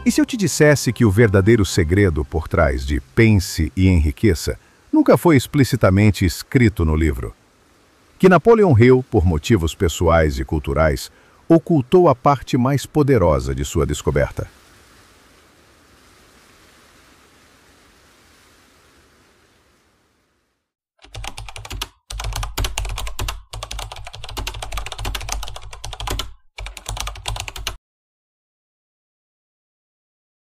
E se eu te dissesse que o verdadeiro segredo por trás de Pense e Enriqueça nunca foi explicitamente escrito no livro? Que Napoleon Hill, por motivos pessoais e culturais, ocultou a parte mais poderosa de sua descoberta.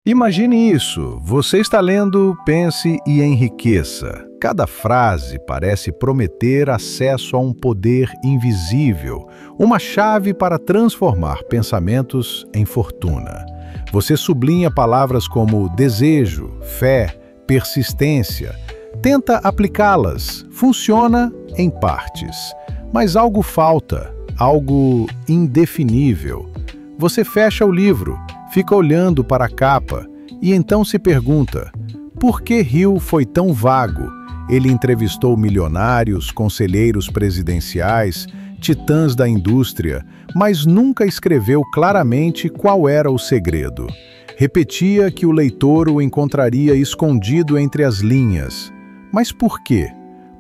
Imagine isso, você está lendo Pense e Enriqueça. Cada frase parece prometer acesso a um poder invisível, uma chave para transformar pensamentos em fortuna. Você sublinha palavras como desejo, fé, persistência. Tenta aplicá-las, funciona em partes, mas algo falta, algo indefinível. Você fecha o livro, fica olhando para a capa e então se pergunta: por que Hill foi tão vago? Ele entrevistou milionários, conselheiros presidenciais, titãs da indústria, mas nunca escreveu claramente qual era o segredo. Repetia que o leitor o encontraria escondido entre as linhas. Mas por quê?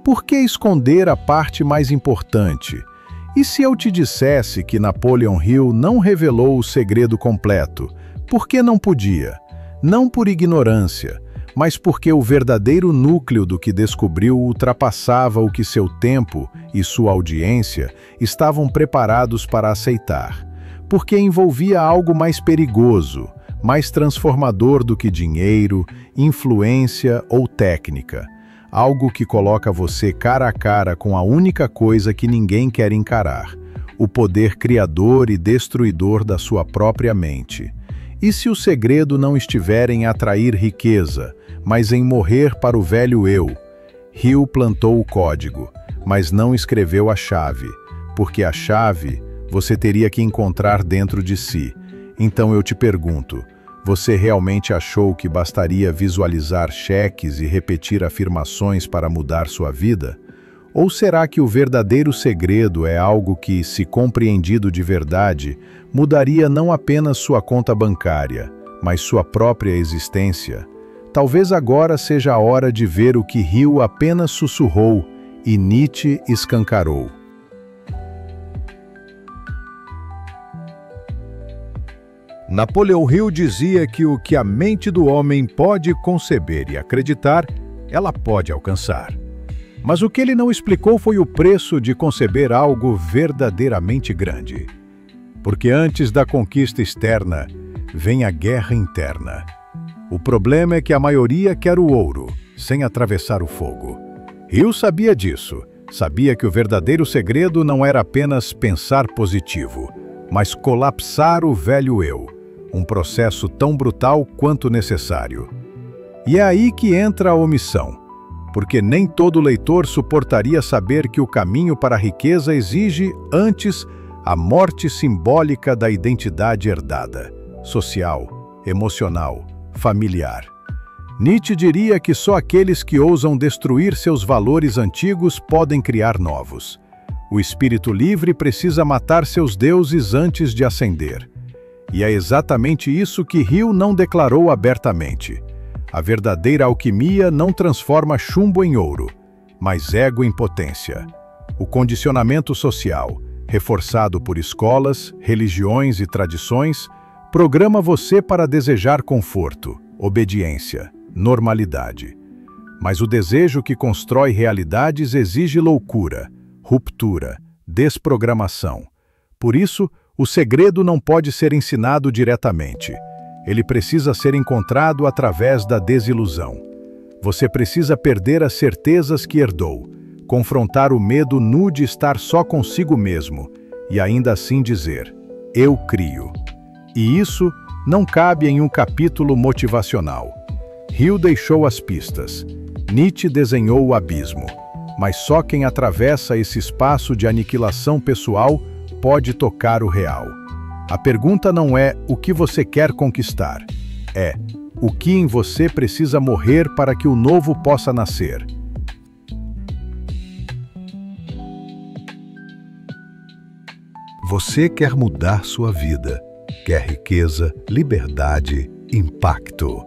Por que esconder a parte mais importante? E se eu te dissesse que Napoleon Hill não revelou o segredo completo? Por que não podia? Não por ignorância, mas porque o verdadeiro núcleo do que descobriu ultrapassava o que seu tempo e sua audiência estavam preparados para aceitar. Porque envolvia algo mais perigoso, mais transformador do que dinheiro, influência ou técnica. Algo que coloca você cara a cara com a única coisa que ninguém quer encarar: o poder criador e destruidor da sua própria mente. E se o segredo não estiver em atrair riqueza, mas em morrer para o velho eu? Hill plantou o código, mas não escreveu a chave, porque a chave você teria que encontrar dentro de si. Então eu te pergunto, você realmente achou que bastaria visualizar cheques e repetir afirmações para mudar sua vida? Ou será que o verdadeiro segredo é algo que, se compreendido de verdade, mudaria não apenas sua conta bancária, mas sua própria existência? Talvez agora seja a hora de ver o que Hill apenas sussurrou e Nietzsche escancarou. Napoleon Hill dizia que o que a mente do homem pode conceber e acreditar, ela pode alcançar. Mas o que ele não explicou foi o preço de conceber algo verdadeiramente grande. Porque antes da conquista externa, vem a guerra interna. O problema é que a maioria quer o ouro, sem atravessar o fogo. Hill sabia disso. Sabia que o verdadeiro segredo não era apenas pensar positivo, mas colapsar o velho eu, um processo tão brutal quanto necessário. E é aí que entra a omissão, porque nem todo leitor suportaria saber que o caminho para a riqueza exige, antes, a morte simbólica da identidade herdada, social, emocional, familiar. Nietzsche diria que só aqueles que ousam destruir seus valores antigos podem criar novos. O espírito livre precisa matar seus deuses antes de ascender. E é exatamente isso que Hill não declarou abertamente. A verdadeira alquimia não transforma chumbo em ouro, mas ego em potência. O condicionamento social, reforçado por escolas, religiões e tradições, programa você para desejar conforto, obediência, normalidade. Mas o desejo que constrói realidades exige loucura, ruptura, desprogramação. Por isso, o segredo não pode ser ensinado diretamente. Ele precisa ser encontrado através da desilusão. Você precisa perder as certezas que herdou, confrontar o medo nu de estar só consigo mesmo e ainda assim dizer: eu crio. E isso não cabe em um capítulo motivacional. Hill deixou as pistas. Nietzsche desenhou o abismo. Mas só quem atravessa esse espaço de aniquilação pessoal pode tocar o real. A pergunta não é o que você quer conquistar, é o que em você precisa morrer para que o novo possa nascer. Você quer mudar sua vida, quer riqueza, liberdade impacto.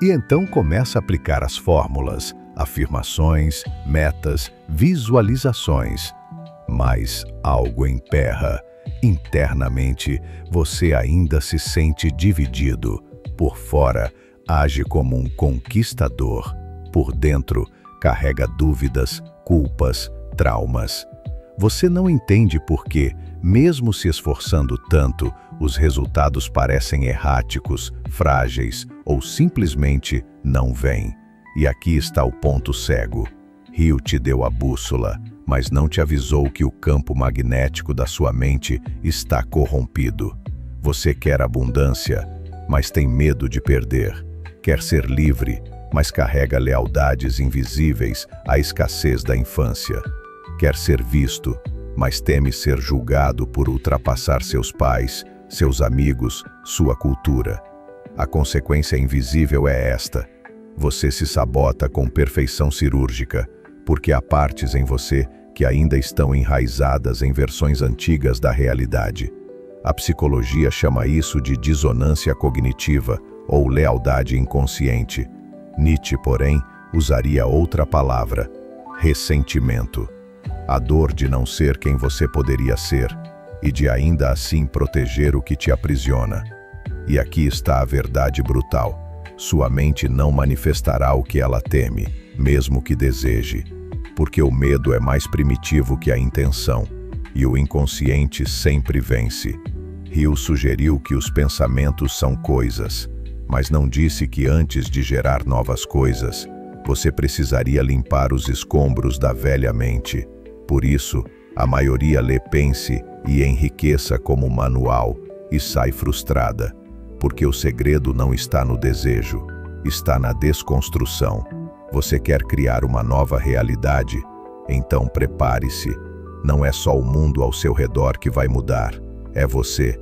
E então começa a aplicar as fórmulas, afirmações, metas, visualizações. Mas algo emperra. Internamente, você ainda se sente dividido. Por fora, age como um conquistador. Por dentro, carrega dúvidas, culpas, traumas. Você não entende por que, mesmo se esforçando tanto, os resultados parecem erráticos, frágeis ou simplesmente não vêm. E aqui está o ponto cego. Hill te deu a bússola, mas não te avisou que o campo magnético da sua mente está corrompido. Você quer abundância, mas tem medo de perder. Quer ser livre, mas carrega lealdades invisíveis à escassez da infância. Quer ser visto, mas teme ser julgado por ultrapassar seus pais, seus amigos, sua cultura. A consequência invisível é esta: você se sabota com perfeição cirúrgica, porque há partes em você que ainda estão enraizadas em versões antigas da realidade. A psicologia chama isso de dissonância cognitiva ou lealdade inconsciente. Nietzsche, porém, usaria outra palavra: ressentimento. A dor de não ser quem você poderia ser e de ainda assim proteger o que te aprisiona. E aqui está a verdade brutal: sua mente não manifestará o que ela teme, mesmo que deseje, porque o medo é mais primitivo que a intenção, e o inconsciente sempre vence. Hill sugeriu que os pensamentos são coisas, mas não disse que antes de gerar novas coisas, você precisaria limpar os escombros da velha mente. Por isso, a maioria lê Pense e Enriqueça como manual e sai frustrada, porque o segredo não está no desejo, está na desconstrução. Você quer criar uma nova realidade? Então prepare-se. Não é só o mundo ao seu redor que vai mudar, é você.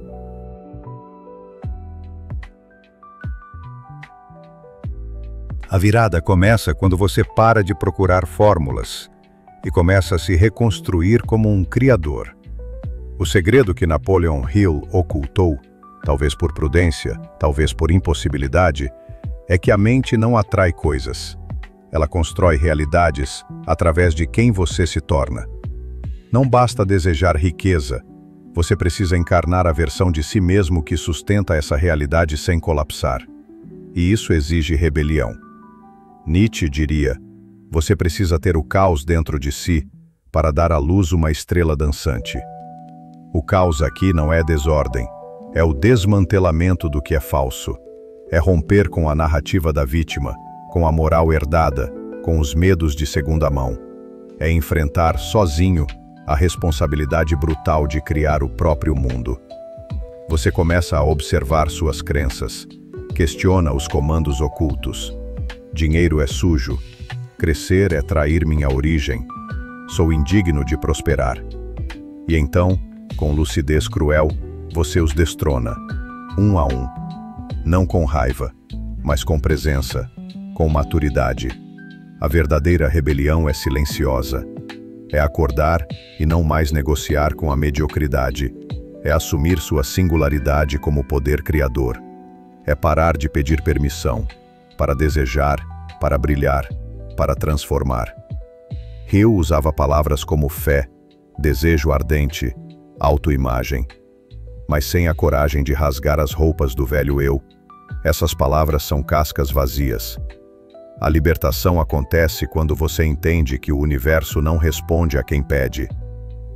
A virada começa quando você para de procurar fórmulas e começa a se reconstruir como um criador. O segredo que Napoleon Hill ocultou, talvez por prudência, talvez por impossibilidade, é que a mente não atrai coisas. Ela constrói realidades através de quem você se torna. Não basta desejar riqueza, você precisa encarnar a versão de si mesmo que sustenta essa realidade sem colapsar. E isso exige rebelião. Nietzsche diria: você precisa ter o caos dentro de si para dar à luz uma estrela dançante. O caos aqui não é desordem, é o desmantelamento do que é falso. É romper com a narrativa da vítima, com a moral herdada, com os medos de segunda mão. É enfrentar sozinho a responsabilidade brutal de criar o próprio mundo. Você começa a observar suas crenças, questiona os comandos ocultos. Dinheiro é sujo, crescer é trair minha origem, sou indigno de prosperar. E então, com lucidez cruel, você os destrona, um a um. Não com raiva, mas com presença, com maturidade. A verdadeira rebelião é silenciosa. É acordar e não mais negociar com a mediocridade. É assumir sua singularidade como poder criador. É parar de pedir permissão, para desejar, para brilhar, para transformar. Hill usava palavras como fé, desejo ardente, autoimagem, mas sem a coragem de rasgar as roupas do velho eu. Essas palavras são cascas vazias. A libertação acontece quando você entende que o universo não responde a quem pede.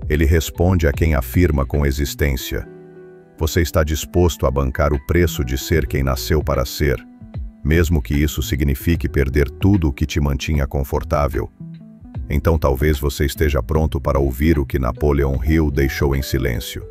Ele responde a quem afirma com existência. Você está disposto a bancar o preço de ser quem nasceu para ser, mesmo que isso signifique perder tudo o que te mantinha confortável. Então talvez você esteja pronto para ouvir o que Napoleon Hill deixou em silêncio.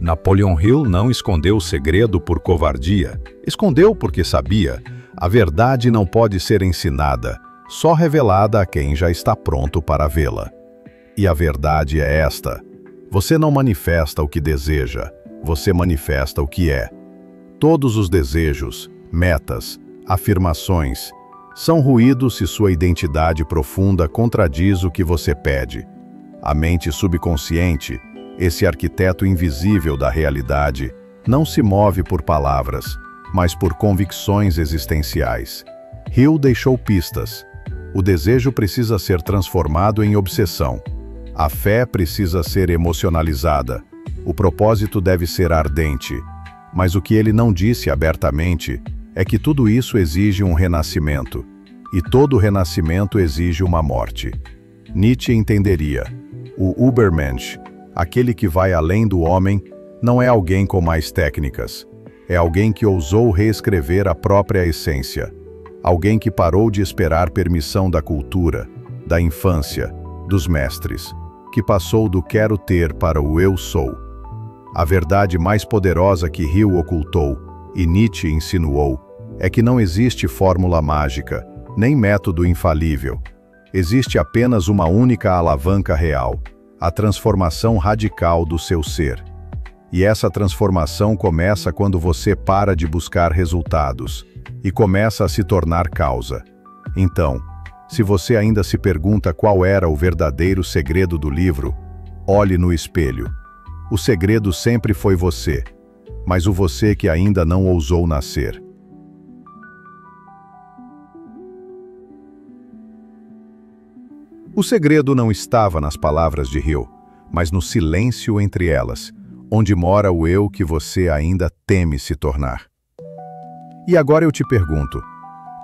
Napoleon Hill não escondeu o segredo por covardia. Escondeu porque sabia: a verdade não pode ser ensinada, só revelada a quem já está pronto para vê-la. E a verdade é esta: você não manifesta o que deseja, você manifesta o que é. Todos os desejos, metas, afirmações, são ruídos se sua identidade profunda contradiz o que você pede. A mente subconsciente Esse arquiteto invisível da realidade não se move por palavras, mas por convicções existenciais. Hill deixou pistas. O desejo precisa ser transformado em obsessão. A fé precisa ser emocionalizada. O propósito deve ser ardente. Mas o que ele não disse abertamente é que tudo isso exige um renascimento. E todo renascimento exige uma morte. Nietzsche entenderia. O Übermensch, aquele que vai além do homem, não é alguém com mais técnicas. É alguém que ousou reescrever a própria essência. Alguém que parou de esperar permissão da cultura, da infância, dos mestres. Que passou do quero ter para o eu sou. A verdade mais poderosa que Hill ocultou, e Nietzsche insinuou, é que não existe fórmula mágica, nem método infalível. Existe apenas uma única alavanca real, a transformação radical do seu ser. E essa transformação começa quando você para de buscar resultados e começa a se tornar causa. Então, se você ainda se pergunta qual era o verdadeiro segredo do livro, olhe no espelho. O segredo sempre foi você, mas o você que ainda não ousou nascer. O segredo não estava nas palavras de Hill, mas no silêncio entre elas, onde mora o eu que você ainda teme se tornar. E agora eu te pergunto,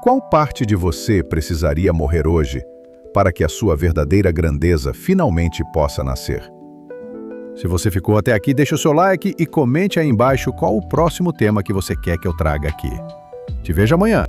qual parte de você precisaria morrer hoje para que a sua verdadeira grandeza finalmente possa nascer? Se você ficou até aqui, deixa o seu like e comente aí embaixo qual o próximo tema que você quer que eu traga aqui. Te vejo amanhã!